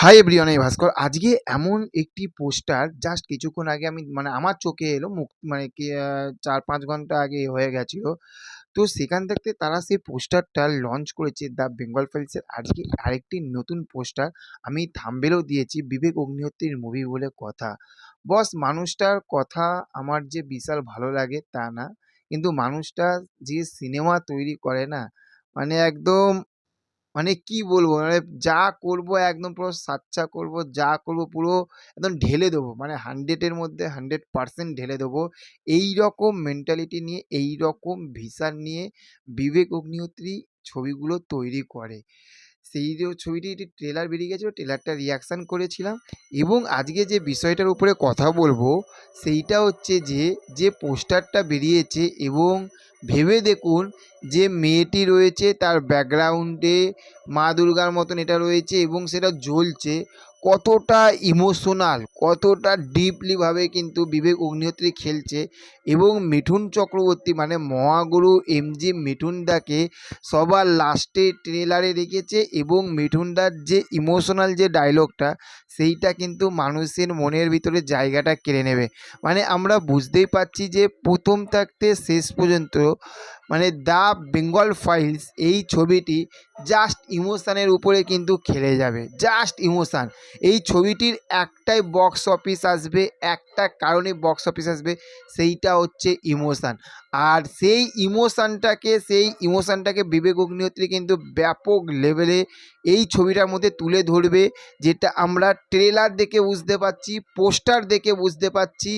Hi everyone, আমি ভাস্কর। আজকে এমন একটি পোস্টার জাস্ট কিছুক্ষণ আগে আমি আমার চোখে এলো, মুখ মানে কি ৪-৫ ঘন্টা আগে হয়ে গেছিল। তো সেখান থেকে তারা সেই পোস্টারটা লঞ্চ করেছে দ্য বেঙ্গল ফাইলসের। আজকে আরেকটি নতুন পোস্টার আমি থাম্বনেলও দিয়েছি, বিবেক অগ্নিহোত্রীর মুভি বলে কথা। বস, মানুষটার কথা আমার যে বিশাল ভালো লাগে তা না, কিন্তু মানুষটা যে সিনেমা তৈরি করে না, একদম কি বলবো? যা করবো একদম পুরো সাচ্চা করবো, যা করবো পুরো একদম ঢেলে দেবো। 100 এর মধ্যে 100% ঢেলে দেবো। এইরকম মেন্টালিটি নিয়ে, এইরকম ভিশন নিয়ে বিবেক অগ্নিহোত্রী ছবিগুলো তৈরি করে। সেই যে ছবিটির একটি ট্রেলার বেরিয়ে গেছিলো, ট্রেলারটা রিঅ্যাকশান করেছিলাম। এবং আজকে যে বিষয়টার উপরে কথা বলবো সেইটা হচ্ছে যে পোস্টারটা বেরিয়েছে, এবং ভেবে দেখুন যে মেয়েটি রয়েছে তার ব্যাকগ্রাউন্ডে মা দুর্গার মতন এটা রয়েছে এবং সেটা জ্বলছে। কতটা ইমোশনাল, কতটা ডিপলিভাবে কিন্তু বিবেক অগ্নিহোত্রী খেলছে। এবং মিঠুন চক্রবর্তী মহাগুরু এমজি মিঠুনদাকে সবার লাস্টে ট্রেলারে রেখেছে, এবং মিঠুনদার যে ইমোশনাল যে ডায়লগটা সেইটা কিন্তু মানুষের মনের ভিতরে জায়গাটা কেড়ে নেবে। আমরা বুঝতেই পারছি যে প্রথম থাকতে শেষ পর্যন্ত দ্য বেঙ্গল ফাইলস এই ছবিটি জাস্ট ইমোশানের উপরে কিন্তু খেলে যাবে, জাস্ট ইমোশান। এই ছবিটির একটাই বক্স অফিস আসবে, একটা কারণে বক্স অফিস আসবে, সেইটা হচ্ছে ইমোশান। আর সেই ইমোশানটাকে বিবেক অগ্নিহোত্রী কিন্তু ব্যাপক লেভেলে এই ছবিটার মধ্যে তুলে ধরবে, যেটা আমরা ট্রেলার দেখে বুঝতে পারছি, পোস্টার দেখে বুঝতে পারছি।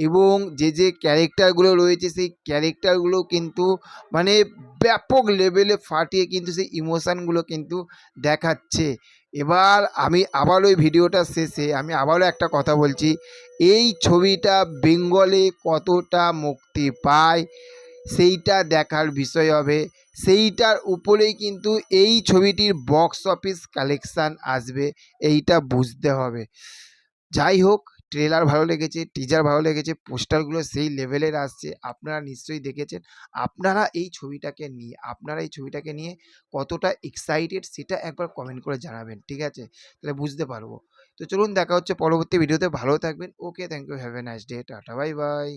এবং যে ক্যারেক্টারগুলো রয়েছে সেই ক্যারেক্টারগুলো কিন্তু ব্যাপক লেভেলে ফাটিয়ে কিন্তু সেই ইমোশানগুলো কিন্তু দেখাচ্ছে। এবার আমি আবারও এই ভিডিওটার শেষে আমি আবারও একটা কথা বলছি, এই ছবিটা বেঙ্গলে কতটা মুক্তি পায় সেইটা দেখার বিষয় হবে। সেইটার উপরেই কিন্তু এই ছবিটির বক্স অফিস কালেকশান আসবে, এইটা বুঝতে হবে। যাই হোক, ট্রেলার ভালো লেগেছে, টিজার ভালো লেগেছে, পোস্টারগুলো সেই লেভেলের আসছে, আপনারা নিশ্চয়ই দেখেছেন। আপনারা এই ছবিটাকে নিয়ে কতটা এক্সাইটেড সেটা একবার কমেন্ট করে জানাবেন, ঠিক আছে? তাহলে বুঝতে পারবো। তো চলুন, দেখা হচ্ছে পরবর্তী ভিডিওতে। ভালো থাকবেন। Okay, thank you, have a nice day, tata, bye by.